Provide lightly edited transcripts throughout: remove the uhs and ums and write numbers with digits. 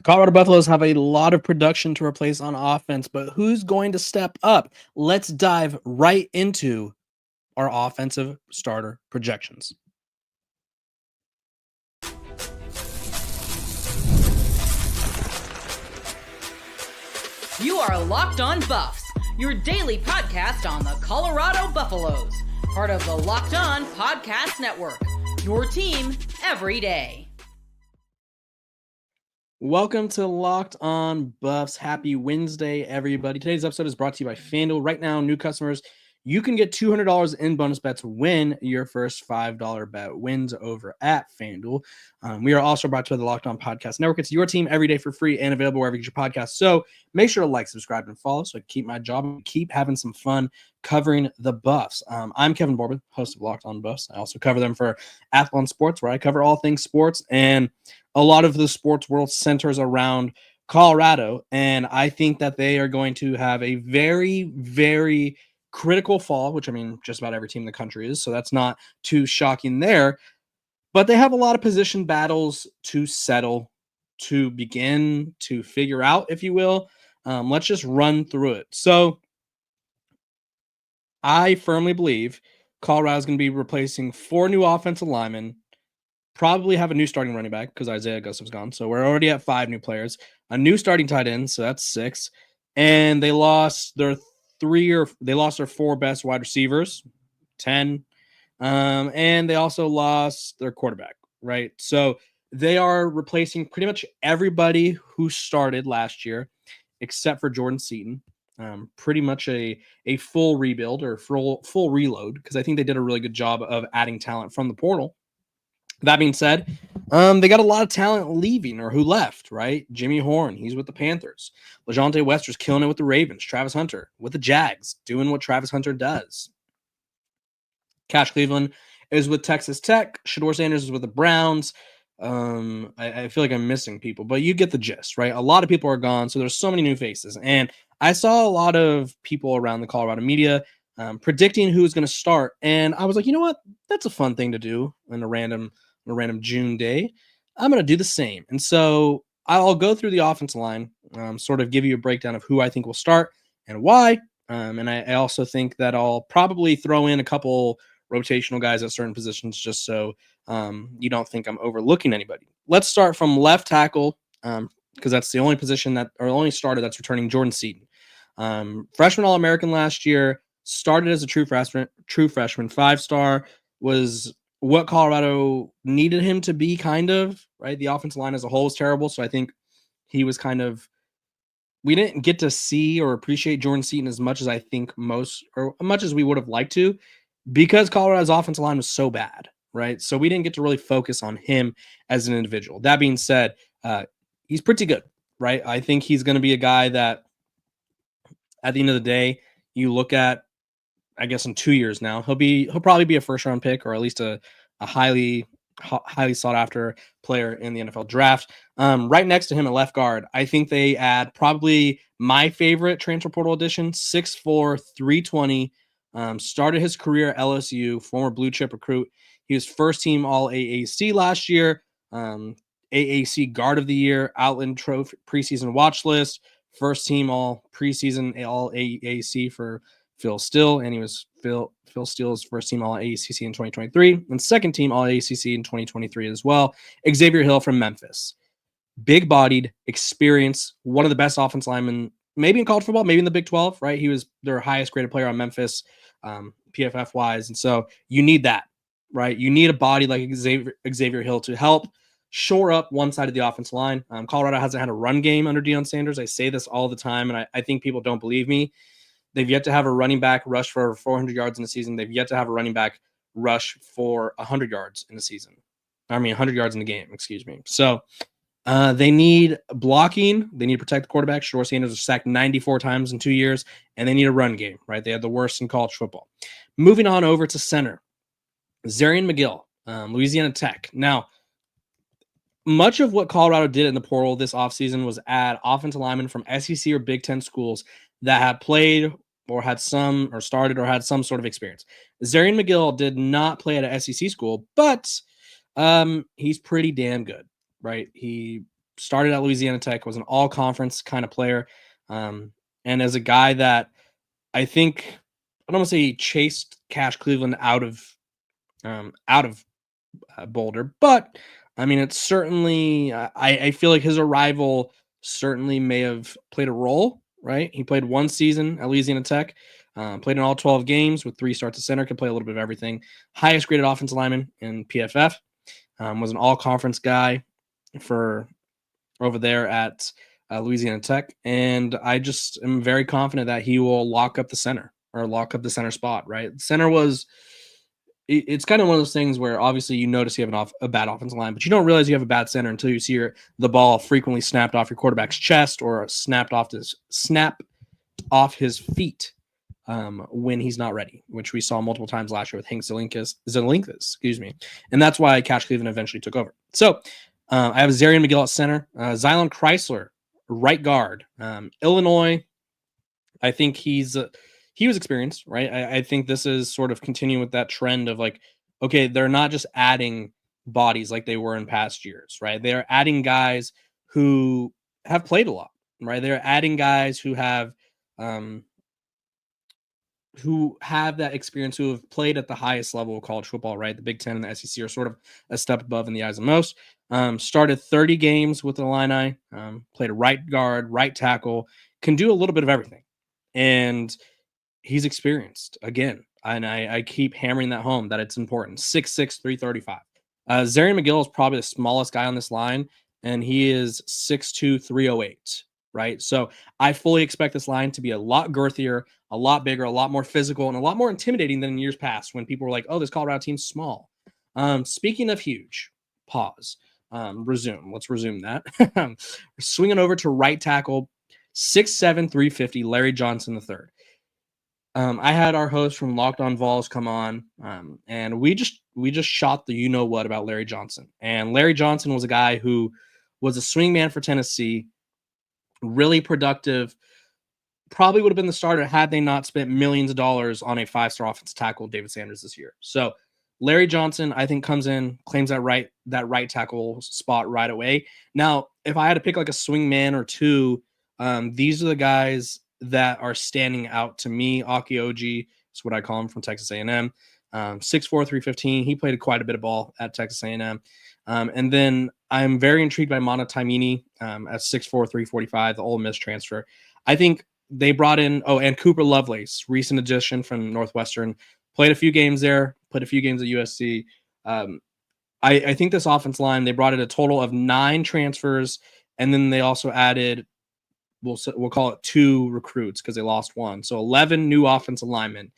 Colorado Buffaloes have a lot of production to replace on offense, but who's going to step up? Let's dive right into our offensive starter projections. You are Locked On Buffs, your daily podcast on the Colorado Buffaloes, part of the Locked On Podcast Network, your team every day. Welcome to Locked On Buffs. Happy Wednesday, everybody. Today's episode is brought to you by FanDuel. Right now, new customers, you can get $200 in bonus bets when your first $5 bet wins over at FanDuel. We are also brought to you by the Locked On Podcast Network. It's your team every day for free and available wherever you get your podcast. So make sure to like, subscribe, and follow so I can keep my job and keep having some fun covering the Buffs. I'm Kevin Borba, host of Locked On Buffs. I also cover them for Athlon Sports, where I cover all things sports, and a lot of the sports world centers around Colorado. And I think that they are going to have a very, very critical fall, which I mean, just about every team in the country is. So that's not too shocking there. But they have a lot of position battles to settle, to begin to figure out, if you will. Let's just run through it. So I firmly believe Colorado is going to be replacing 4 new offensive linemen, probably have a new starting running back because Isaiah Augustin's gone. So we're already at 5 new players, a new starting tight end. So that's 6. And they lost their 4 best wide receivers, 10. And they also lost their quarterback, right? So they are replacing pretty much everybody who started last year, except for Jordan Seaton. Pretty much a full rebuild or full reload, because I think they did a really good job of adding talent from the portal. That being said, they got a lot of talent leaving or who left, right? Jimmy Horn, he's with the Panthers. LeJonte Wester's killing it with the Ravens. Travis Hunter with the Jags, doing what Travis Hunter does. Cash Cleveland is with Texas Tech. Shedeur Sanders is with the Browns. I feel like I'm missing people, but you get the gist, right? A lot of people are gone, so there's so many new faces. And I saw a lot of people around the Colorado media predicting who's going to start. And I was like, you know what? That's a fun thing to do on a random June day. I'm going to do the same. And so I'll go through the offensive line, sort of give you a breakdown of who I think will start and why. And I also think that I'll probably throw in a couple rotational guys at certain positions just so you don't think I'm overlooking anybody. Let's start from left tackle because that's the only position only starter that's returning, Jordan Seaton. Freshman All-American last year, started as a true freshman, 5-star, was what Colorado needed him to be, kind of, right? The offensive line as a whole was terrible, so I think he was we didn't get to see or appreciate Jordan Seaton as much as I think much as we would have liked to, because Colorado's offensive line was so bad, right? So we didn't get to really focus on him as an individual. That being said, he's pretty good, right? I think he's going to be a guy that at the end of the day, you look at, I guess in 2 years now, he'll probably be a first-round pick, or at least a highly sought-after player in the NFL draft. Right next to him at left guard, I think they add probably my favorite transfer portal addition, 6'4", 320, started his career at LSU, former blue chip recruit. He was first-team All-AAC last year, AAC Guard of the Year, Outland Trophy preseason watch list, first-team All-Preseason All-AAC for Phil Steele, and he was Phil Steele's first team All-ACC in 2023 and second team All-ACC in 2023 as well. Xavier Hill from Memphis. Big-bodied, experience, one of the best offensive linemen, maybe in college football, maybe in the Big 12, right? He was their highest-graded player on Memphis, PFF-wise, and so you need that, right? You need a body like Xavier Hill to help shore up one side of the offensive line. Colorado hasn't had a run game under Deion Sanders. I say this all the time, and I think people don't believe me. They've yet to have a running back rush for 400 yards in the season. They've yet to have a running back rush for 100 yards in the season. 100 yards in the game, excuse me. So they need blocking. They need to protect the quarterback. Shedeur Sanders was sacked 94 times in 2 years, and they need a run game, right? They had the worst in college football. Moving on over to center, Zarian McGill, Louisiana Tech. Now, much of what Colorado did in the portal this offseason was add offensive linemen from SEC or Big Ten schools that had played or had some or started or had some sort of experience. Zarian McGill did not play at an SEC school, but he's pretty damn good, right? He started at Louisiana Tech, was an all-conference kind of player, and as a guy that I think I don't want to say he chased Cash Cleveland out of Boulder, but I mean, it's certainly I feel like his arrival certainly may have played a role, right? He played one season at Louisiana Tech, played in all 12 games with 3 starts at center, could play a little bit of everything. Highest graded offensive lineman in PFF, was an all-conference guy for over there at Louisiana Tech, and I just am very confident that he will lock up the center spot, right? Center was it's kind of one of those things where obviously you notice you have a bad offensive line, but you don't realize you have a bad center until you see the ball frequently snapped off your quarterback's chest or snap off his feet when he's not ready, which we saw multiple times last year with Hank Zelinkas, excuse me. And that's why Cash Cleveland eventually took over. So I have Zarian McGill at center, Xylon Chrysler, right guard, Illinois. I think he was experienced, right? I think this is sort of continuing with that trend of like, okay, they're not just adding bodies like they were in past years, right? They're adding guys who have played a lot, right? They're adding guys who have that experience, who have played at the highest level of college football, right? The Big Ten and the SEC are sort of a step above in the eyes of most. Started 30 games with the Illini, played a right guard, right tackle, can do a little bit of everything. And he's experienced again. And I keep hammering that home that it's important. 6'6", 335. Zarian McGill is probably the smallest guy on this line, and he is 6'2", 308. Right. So I fully expect this line to be a lot girthier, a lot bigger, a lot more physical, and a lot more intimidating than in years past when people were like, oh, this Colorado team's small. Speaking of huge, pause. Resume. Let's resume that. We're swinging over to right tackle, 6'7", 350, Larry Johnson III. I had our host from Locked On Vols come on, and we just shot the you-know-what about Larry Johnson. And Larry Johnson was a guy who was a swing man for Tennessee, really productive, probably would have been the starter had they not spent millions of dollars on a 5-star offensive tackle, David Sanders, this year. So Larry Johnson, I think, comes in, claims that right tackle spot right away. Now, if I had to pick like a swing man or two, these are the guys that are standing out to me. Aki Oji is what I call him, from Texas A&M. 6'4", 315. He played quite a bit of ball at Texas A&M. And then I'm very intrigued by Mana Taimini at 6'4", 345, the Ole Miss transfer. I think they brought in, and Cooper Lovelace, recent addition from Northwestern, played a few games there, played a few games at USC. I think this offense line, they brought in a total of 9 transfers, and then they also added, we'll call it 2 recruits because they lost 1. So 11 new offensive linemen.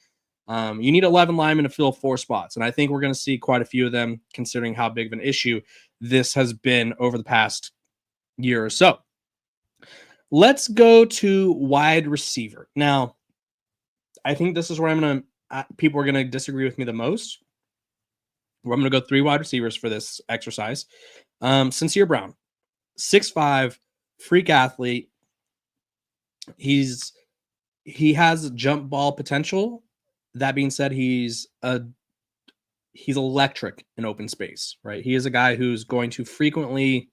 You need 11 linemen to fill 4 spots, and I think we're going to see quite a few of them, considering how big of an issue this has been over the past year or so. Let's go to wide receiver. Now, I think this is where people are going to disagree with me the most. I'm going to go 3 wide receivers for this exercise. Sincere Brown, 6'5", freak athlete. He has jump ball potential. That being said, he's electric in open space, right? He is a guy who's going to frequently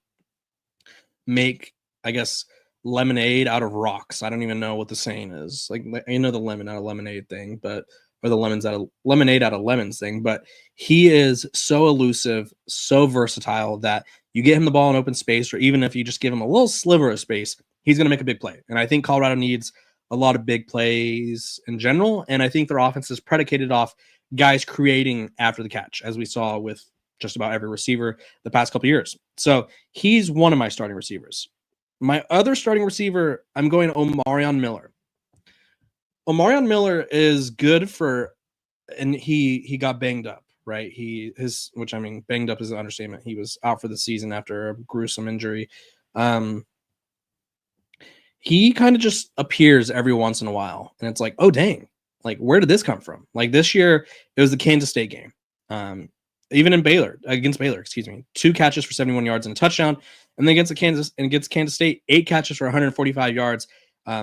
make, I guess, lemonade out of rocks. I don't even know what the saying is. Like, I know the lemon out of lemonade thing, or the lemonade out of lemons thing, but he is so elusive, so versatile that you get him the ball in open space, or even if you just give him a little sliver of space, he's going to make a big play. And I think Colorado needs a lot of big plays in general. And I think their offense is predicated off guys creating after the catch, as we saw with just about every receiver the past couple of years. So he's one of my starting receivers. My other starting receiver, I'm going to Omarion Miller. Omarion Miller is good and he got banged up, right? Banged up is an understatement. He was out for the season after a gruesome injury. He kind of just appears every once in a while, and it's like, oh dang, like where did this come from? Like this year, it was the Kansas State game. Even against Baylor, 2 catches for 71 yards and a touchdown. And then against Kansas State, 8 catches for 145 yards.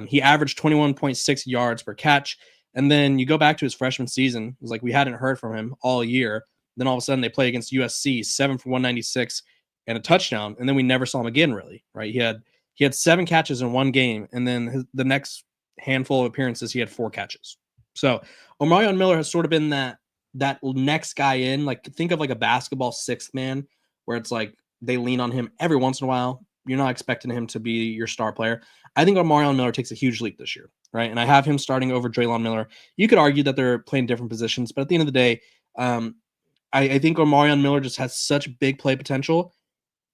He averaged 21.6 yards per catch. And then you go back to his freshman season. It was like we hadn't heard from him all year. Then all of a sudden they play against USC, 7 for 196 and a touchdown, and then we never saw him again, really, right? He had 7 catches in one game, and then the next handful of appearances, he had 4 catches. So Omarion Miller has sort of been that next guy in, like think of like a basketball sixth man, where it's like they lean on him every once in a while. You're not expecting him to be your star player. I think Omarion Miller takes a huge leap this year, right? And I have him starting over Draylon Miller. You could argue that they're playing different positions, but at the end of the day, I think Omarion Miller just has such big play potential.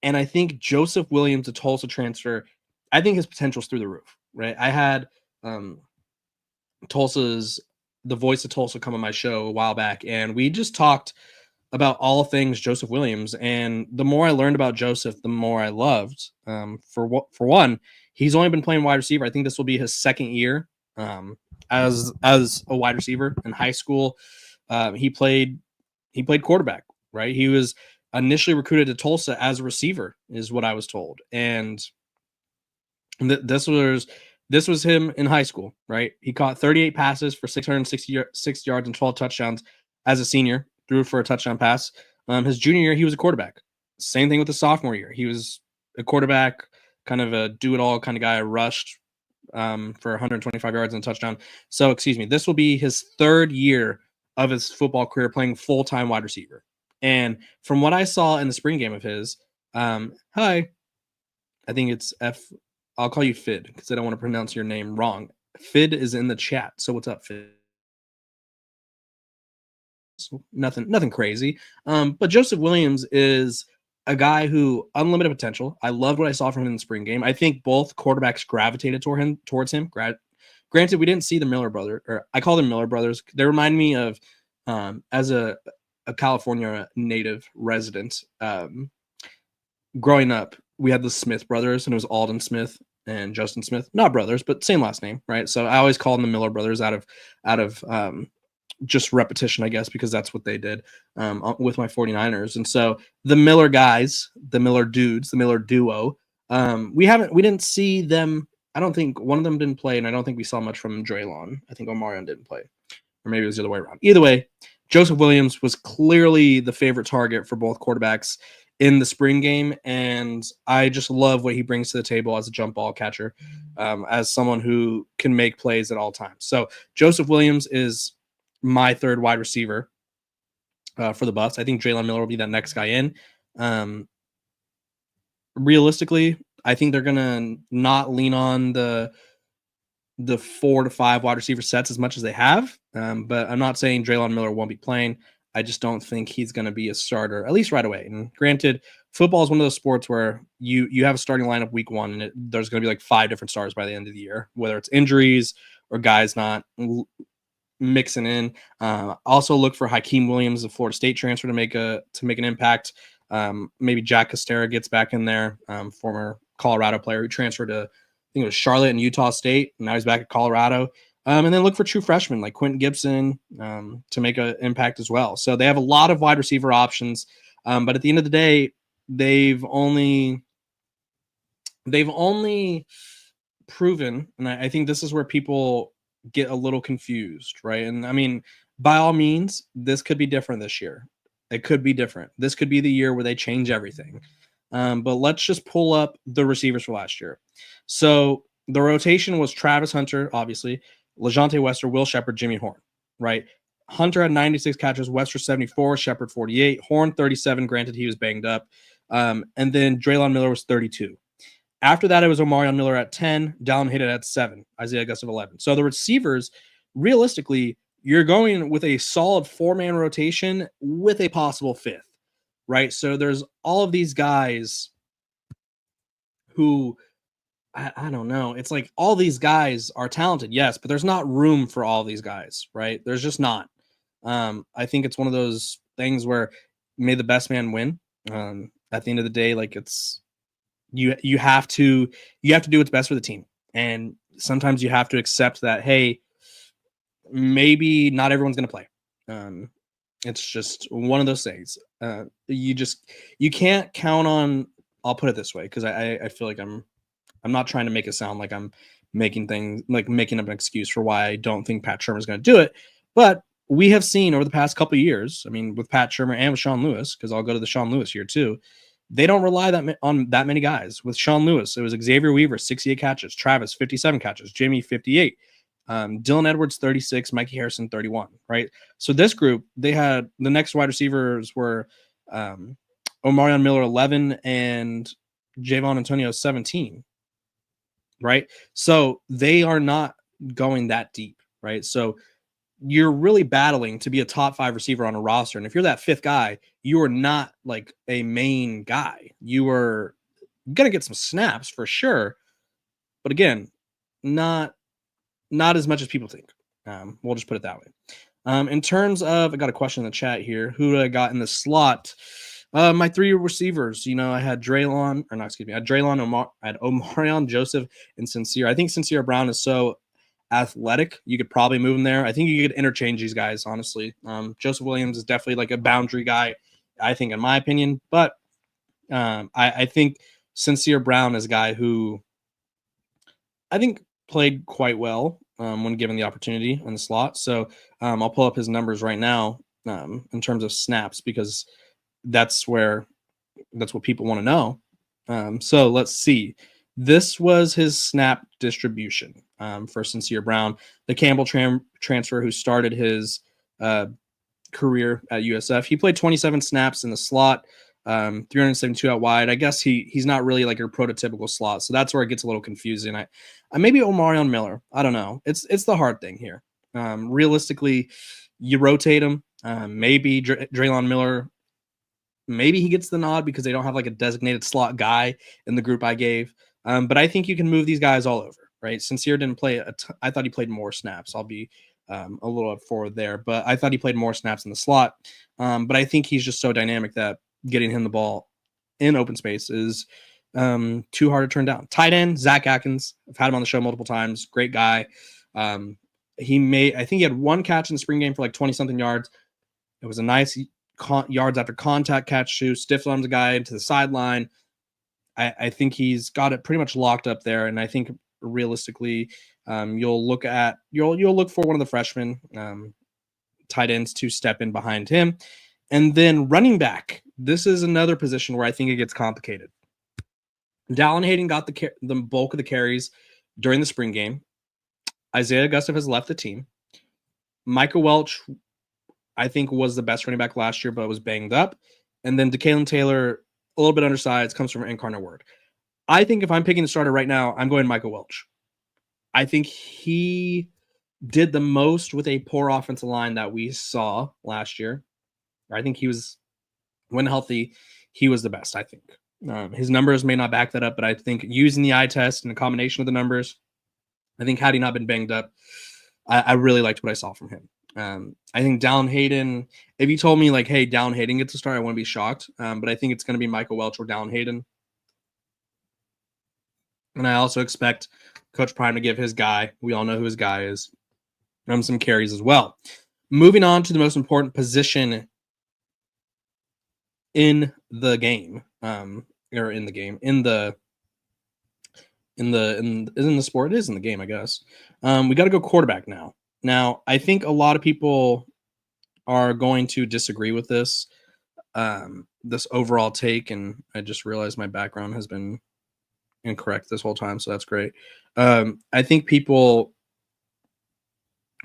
And I think Joseph Williams, the Tulsa transfer, I think his potential is through the roof, right? I had the voice of Tulsa come on my show a while back, and we just talked about all things Joseph Williams. And the more I learned about Joseph, the more I loved. For one, he's only been playing wide receiver. I think this will be his second year as a wide receiver. In high school, he played quarterback, right? He was initially recruited to Tulsa as a receiver, is what I was told. And this was him in high school, right? He caught 38 passes for 666 yards and 12 touchdowns as a senior, threw for a touchdown pass. His junior year, he was a quarterback. Same thing with the sophomore year. He was a quarterback, kind of a do-it-all kind of guy, rushed for 125 yards and a touchdown. So, this will be his third year of his football career playing full-time wide receiver. And from what I saw in the spring game of his, hi, I think it's I'll call you Fid because I don't want to pronounce your name wrong. Fid is in the chat. So what's up, Fid? So nothing crazy. But Joseph Williams is a guy who unlimited potential. I loved what I saw from him in the spring game. I think both quarterbacks gravitated towards him. Granted, we didn't see the Miller brother, or I call them Miller brothers. They remind me of as a California native resident. Growing up, we had the Smith brothers, and it was Alden Smith and Justin Smith, not brothers, but same last name, right? So I always call them the Miller brothers out of just repetition, I guess, because that's what they did with my 49ers. And so the Miller guys, the Miller dudes, the Miller duo, we didn't see them. I don't think one of them didn't play, and I don't think we saw much from Draylon. I think Omarion didn't play, or maybe it was the other way around. Either way, Joseph Williams was clearly the favorite target for both quarterbacks in the spring game, and I just love what he brings to the table as a jump ball catcher, as someone who can make plays at all times. So Joseph Williams is my third wide receiver for the Buffs. I think Draylon Miller will be that next guy in. Realistically, I think they're gonna not lean on the 4 to 5 wide receiver sets as much as they have, but I'm not saying Draylon Miller won't be playing. I just don't think he's going to be a starter, at least right away. And granted, football is one of those sports where you have a starting lineup week 1, and there's going to be like 5 different stars by the end of the year, whether it's injuries or guys not mixing in. Also look for Hakeem Williams, the Florida State transfer, to make an impact. Maybe Jack Costera gets back in there, former Colorado player who transferred to, I think it was Charlotte and Utah State, and now he's back at Colorado. And then look for true freshmen like Quentin Gibson to make an impact as well. So they have a lot of wide receiver options. But at the end of the day, they've only proven, and I think this is where people get a little confused, right? And I mean, by all means, this could be different this year. It could be different. This could be the year where they change everything. But let's just pull up the receivers for last year. So the rotation was Travis Hunter, obviously, LeJonte Wester, Will Shepard, Jimmy Horn, right? Hunter had 96 catches, Wester 74, Shepard 48, Horn 37. Granted, he was banged up. And then Draylon Miller was 32. After that, it was Omarion Miller at 10, Dallin Hayden at 7, Isaiah Gus of 11. So the receivers, realistically, you're going with a solid 4-man rotation with a possible 5th, right? So there's all of these guys who, I don't know. It's like all these guys are talented, yes, but there's not room for all these guys, right? There's just not. I think it's one of those things where may the best man win. At the end of the day, like it's you have to do what's best for the team, and sometimes you have to accept that, hey, maybe not everyone's going to play. It's just one of those things. You can't count on. I'll put it this way, because I feel like I'm not trying to make it sound like I'm making up an excuse for why I don't think Pat Shurmur's going to do it. But we have seen over the past couple of years, I mean, with Pat Shurmur and with Sean Lewis, because I'll go to the Sean Lewis year too, they don't rely on that many guys. With Sean Lewis, it was Xavier Weaver, 68 catches, Travis, 57 catches, Jimmy, 58, Dylan Edwards, 36, Mikey Harrison, 31, right? So this group, they had the next wide receivers were Omarion Miller, 11, and Javon Antonio, 17, right? So they are not going that deep, right? So you're really battling to be a top 5 receiver on a roster. And if you're that 5th guy, you are not like a main guy. You are going to get some snaps for sure. But again, not as much as people think. We'll just put it that way. In terms of, I got a question in the chat here. Who I got in the slot? My 3 receivers, I had Draylon, I had Omarion, Joseph, and Sincere. I think Sincere Brown is so athletic. You could probably move him there. I think you could interchange these guys, honestly. Joseph Williams is definitely like a boundary guy, I think, in my opinion. But I think Sincere Brown is a guy who I think played quite well when given the opportunity in the slot. So I'll pull up his numbers right now in terms of snaps, because that's what people want to know. So let's see. This was his snap distribution for Sincere Brown, the Campbell transfer who started his career at USF. He played 27 snaps in the slot, 372 out wide. I guess he's not really like your prototypical slot, so that's where it gets a little confusing. I maybe Omarion Miller. I don't know. It's the hard thing here. Realistically, you rotate him. Maybe Draylon Miller. Maybe he gets the nod because they don't have like a designated slot guy in the group I gave. But I think you can move these guys all over, right? Sincere didn't play I thought he played more snaps. I'll be a little up forward there, but I thought he played more snaps in the slot. But I think he's just so dynamic that getting him the ball in open space is too hard to turn down. Tight end, Zach Atkins. I've had him on the show multiple times. Great guy. I think he had 1 catch in the spring game for like 20-something yards. It was a nice yards after contact catch too. Stiff arms a guy into the sideline. I think he's got it pretty much locked up there. And I think realistically, you'll look for one of the freshmen tight ends to step in behind him. And then running back. This is another position where I think it gets complicated. Dallin Hayden got the bulk of the carries during the spring game. Isaiah Augusta has left the team. Micah Welch, I think, was the best running back last year, but was banged up. And then DeKalen Taylor, a little bit undersized, comes from Incarnate Word. I think if I'm picking the starter right now, I'm going Micah Welch. I think he did the most with a poor offensive line that we saw last year. I think he was, when healthy, he was the best, I think. His numbers may not back that up, but I think using the eye test and a combination of the numbers, I think had he not been banged up, I really liked what I saw from him. I think Dallin Hayden, if you told me like, hey, Dallin Hayden gets a start, I wouldn't be shocked. But I think it's going to be Michael Welch or Dallin Hayden. And I also expect Coach Prime to give his guy, we all know who his guy is, some carries as well. Moving on to the most important position in the game, in the sport. It is in the game, I guess. We got to go quarterback now. Now, I think a lot of people are going to disagree with this overall take, and I just realized my background has been incorrect this whole time, so that's great. I think people,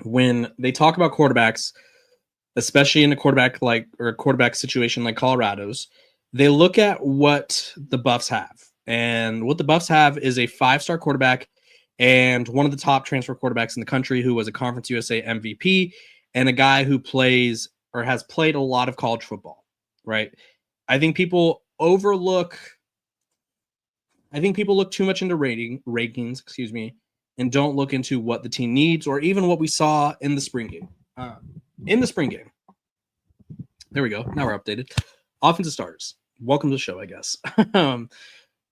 when they talk about quarterbacks, especially in a quarterback situation like Colorado's, they look at what the Buffs have. And what the Buffs have is a 5-star quarterback and one of the top transfer quarterbacks in the country who was a Conference USA MVP and a guy who plays or has played a lot of college football, right? I think people look too much into rankings, and don't look into what the team needs or even what we saw in the spring game. There we go. Now we're updated. Offensive starters. Welcome to the show, I guess.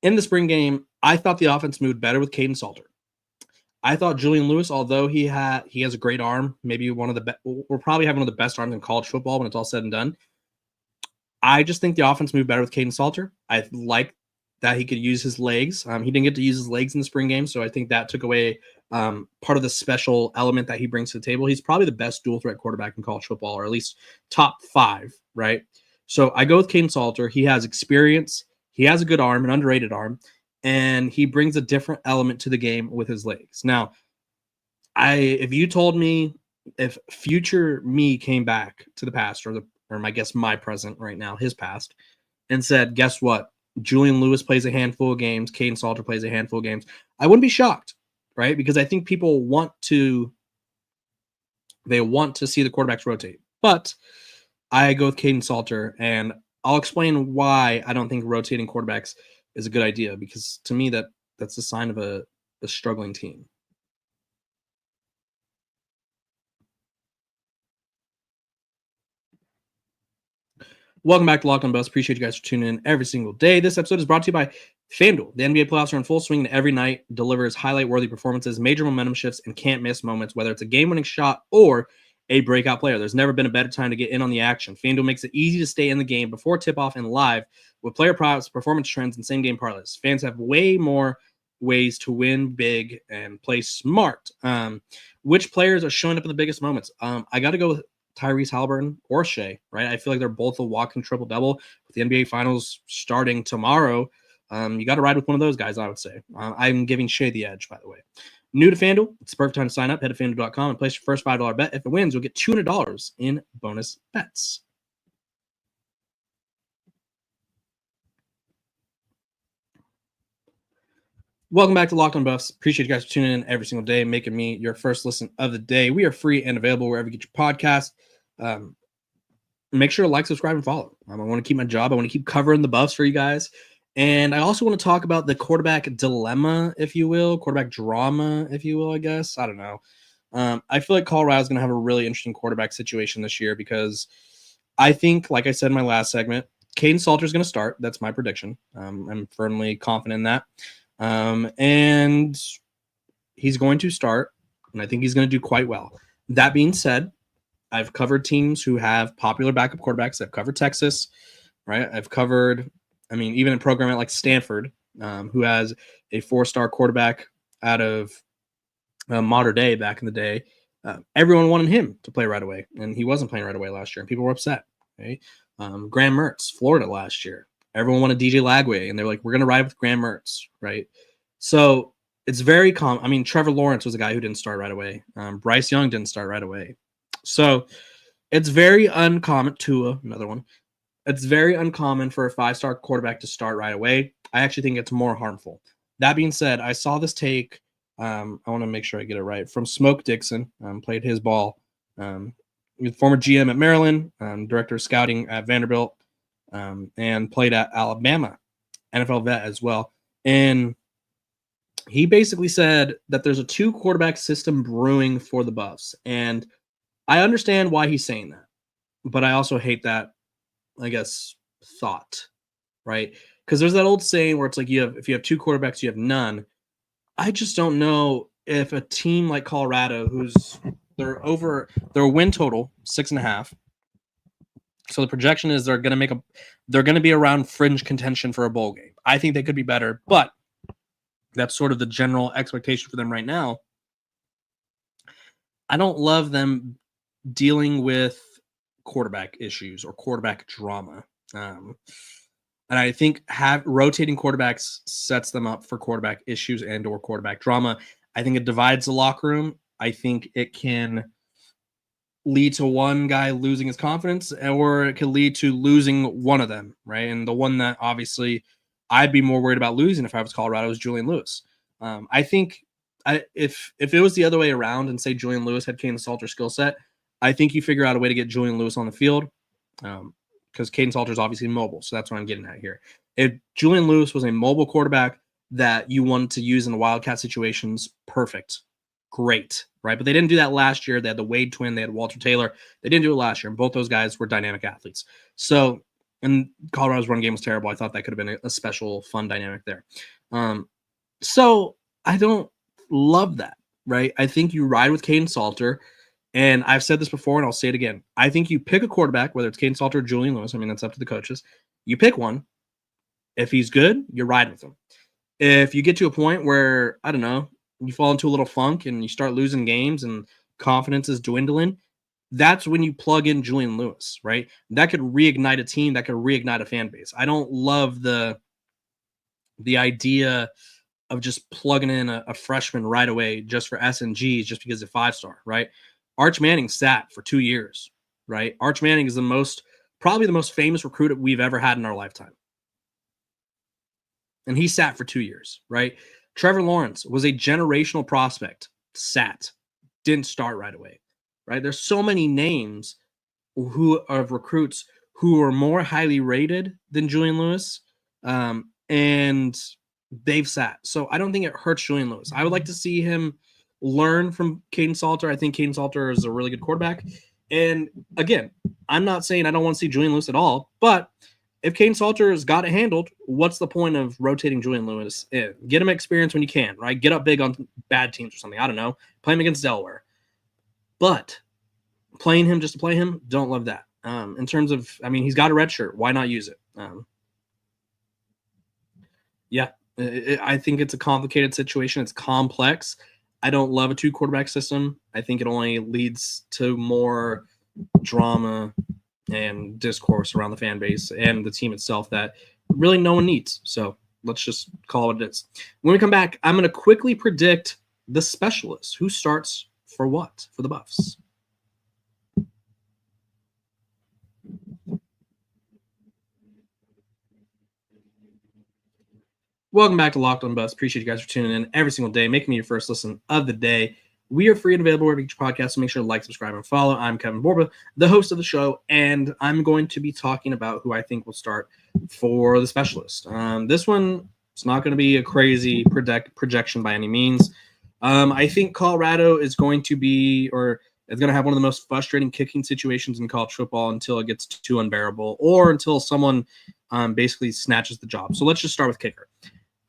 In the spring game, I thought the offense moved better with Caden Salter. I thought Julian Lewis, although he has a great arm, maybe we'll probably have one of the best arms in college football when it's all said and done. I just think the offense moved better with Caden Salter. I like that he could use his legs. He didn't get to use his legs in the spring game, so I think that took away part of the special element that he brings to the table. He's probably the best dual threat quarterback in college football, or at least top 5, right? So I go with Caden Salter. He has experience. He has a good arm, an underrated arm, and he brings a different element to the game with his legs. Now, if you told me if future me came back to the past or my present right now, his past, and said, guess what? Julian Lewis plays a handful of games, Caden Salter plays a handful of games, I wouldn't be shocked, right? Because I think people want to see the quarterbacks rotate. But I go with Caden Salter, and I'll explain why I don't think rotating quarterbacks is a good idea, because to me that's a sign of a struggling team. Welcome back to Locked On Buffs. Appreciate you guys for tuning in every single day. This episode is brought to you by FanDuel. The NBA playoffs are in full swing, and every night delivers highlight-worthy performances, major momentum shifts, and can't-miss moments, whether it's a game-winning shot or a breakout player. There's never been a better time to get in on the action. FanDuel makes it easy to stay in the game before tip-off and live with player props, performance trends, and same-game parlays. Fans have way more ways to win big and play smart. Which players are showing up in the biggest moments? I got to go with Tyrese Halliburton or Shea, right? I feel like they're both a walking triple-double. With the NBA Finals starting tomorrow, you got to ride with one of those guys, I would say. I'm giving Shea the edge, by the way. New to FanDuel, it's the perfect time to sign up. Head to FanDuel.com and place your first $5 bet. If it wins, you'll get $200 in bonus bets. Welcome back to Locked On Buffs. Appreciate you guys for tuning in every single day, making me your first listen of the day. We are free and available wherever you get your podcast. Make sure to like, subscribe, and follow. I want to keep my job. I want to keep covering the Buffs for you guys. And I also want to talk about the quarterback dilemma, if you will, quarterback drama, if you will, I guess. I don't know. I feel like Colorado is going to have a really interesting quarterback situation this year because I think, like I said in my last segment, Caden Salter is going to start. That's my prediction. I'm firmly confident in that. And he's going to start, and I think he's going to do quite well. That being said, I've covered teams who have popular backup quarterbacks. I've covered Texas, right? I've covered, even a program like Stanford, who has a 4-star quarterback out of modern day back in the day. Everyone wanted him to play right away, and he wasn't playing right away last year, and people were upset. Right? Graham Mertz, Florida last year. Everyone wanted DJ Lagway, and they're like, we're going to ride with Graham Mertz, right? So it's very common. Trevor Lawrence was a guy who didn't start right away. Bryce Young didn't start right away. So it's very uncommon. Tua, another one. It's very uncommon for a 5-star quarterback to start right away. I actually think it's more harmful. That being said, I saw this take. I want to make sure I get it right. From Smoke Dixon, played his ball. Former GM at Maryland, director of scouting at Vanderbilt, and played at Alabama, NFL vet as well. And he basically said that there's a 2-quarterback system brewing for the Buffs. And I understand why he's saying that, but I also hate that, I guess, thought, right? Because there's that old saying where it's like if you have 2 quarterbacks, you have none. I just don't know if a team like Colorado, they're win total 6.5. So the projection is they're going to be around fringe contention for a bowl game. I think they could be better, but that's sort of the general expectation for them right now. I don't love them dealing with quarterback issues or quarterback drama. And I think rotating quarterbacks sets them up for quarterback issues and or quarterback drama. I think it divides the locker room. I think it can lead to one guy losing his confidence, or it could lead to losing one of them, right? And the one that obviously I'd be more worried about losing if I was Colorado is Julian Lewis. I think if it was the other way around and say Julian Lewis had Caden Salter skill set, I think you figure out a way to get Julian Lewis on the field because Caden Salter is obviously mobile. So that's what I'm getting at here. If Julian Lewis was a mobile quarterback that you wanted to use in the Wildcat situations, perfect. Great, right? But they didn't do that last year. They had the Wade twin. They had Walter Taylor. They didn't do it last year. And both those guys were dynamic athletes. So, and Colorado's run game was terrible. I thought that could have been a special, fun dynamic there. So I don't love that, right? I think you ride with Caden Salter. And I've said this before, and I'll say it again. I think you pick a quarterback, whether it's Caden Salter or Julian Lewis. That's up to the coaches. You pick one. If he's good, you ride with him. If you get to a point where, I don't know, you fall into a little funk and you start losing games and confidence is dwindling, that's when you plug in Julian Lewis, right? That could reignite a team. That could reignite a fan base. I don't love the the idea of just plugging in a freshman right away just for S&Gs just because of 5-star, right? Arch Manning sat for 2 years, right? Arch Manning is probably the most famous recruit we've ever had in our lifetime. And he sat for 2 years, right? Trevor Lawrence was a generational prospect, sat, didn't start right away, right? There's so many names of recruits who are more highly rated than Julian Lewis, and they've sat. So I don't think it hurts Julian Lewis. I would like to see him learn from Caden Salter. I think Caden Salter is a really good quarterback. And again, I'm not saying I don't want to see Julian Lewis at all, but if Caden Salter has got it handled, what's the point of rotating Julian Lewis in? Get him experience when you can, right? Get up big on bad teams or something. I don't know. Play him against Delaware. But playing him just to play him, don't love that. In terms of, he's got a red shirt. Why not use it? I think it's a complicated situation. It's complex. I don't love a 2-quarterback system. I think it only leads to more drama and discourse around the fan base and the team itself that really no one needs. So let's just call it what it is. When we come back, I'm going to quickly predict the specialists. Who starts for what for the Buffs? Welcome back to Locked On Buffs. Appreciate you guys for tuning in every single day, making me your first listen of the day. We are free and available wherever you get your podcast, so make sure to like, subscribe, and follow. I'm Kevin Borba, the host of the show, and I'm going to be talking about who I think will start for the specialist. This one, it's not going to be a crazy projection by any means. I think Colorado is going to have one of the most frustrating kicking situations in college football until it gets too unbearable or until someone basically snatches the job. So let's just start with kicker.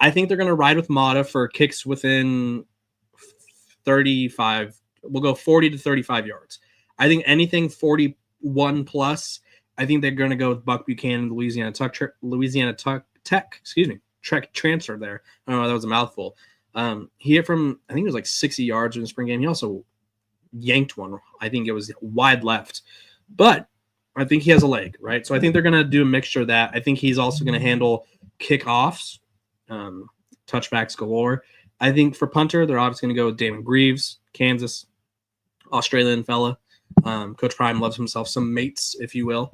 I think they're going to ride with Mata for kicks within 35. We'll go 40 to 35 yards. I think anything 41 plus, I think they're going to go with Buck Buchanan, Louisiana Tech, transfer there. I don't know, that was a mouthful. He hit from, I think it was like 60 yards in the spring game. He also yanked one. I think it was wide left. But I think he has a leg, right? So I think they're going to do a mixture of that. I think he's also going to handle kickoffs, touchbacks galore. I think for punter, they're obviously going to go with Damon Greaves, Kansas, Australian fella. Coach Prime loves himself some mates, if you will.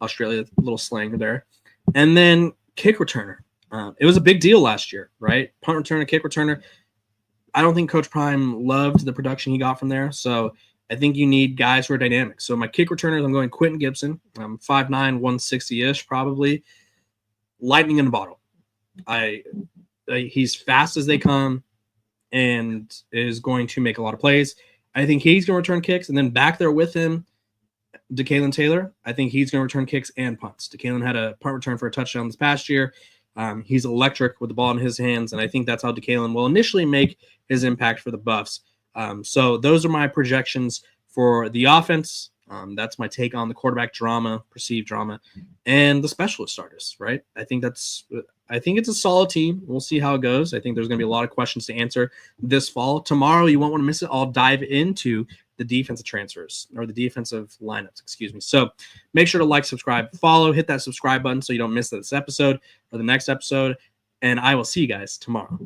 Australia, little slang there. And then kick returner. It was a big deal last year, right? Punt returner, kick returner. I don't think Coach Prime loved the production he got from there. So I think you need guys who are dynamic. So my kick returners, I'm going Quentin Gibson. 5'9", 160-ish probably. Lightning in a bottle. He's fast as they come and is going to make a lot of plays. I think he's going to return kicks. And then back there with him, DeKalen Taylor, I think he's going to return kicks and punts. DeKalen had a punt return for a touchdown this past year. He's electric with the ball in his hands, and I think that's how DeKalen will initially make his impact for the Buffs. So those are my projections for the offense. That's my take on the quarterback drama, perceived drama, and the specialist starters, right? I think it's a solid team. We'll see how it goes. I think there's going to be a lot of questions to answer this fall. Tomorrow, you won't want to miss it. I'll dive into the defensive transfers or the defensive lineups, excuse me. So make sure to like, subscribe, follow, hit that subscribe button so you don't miss this episode or the next episode. And I will see you guys tomorrow.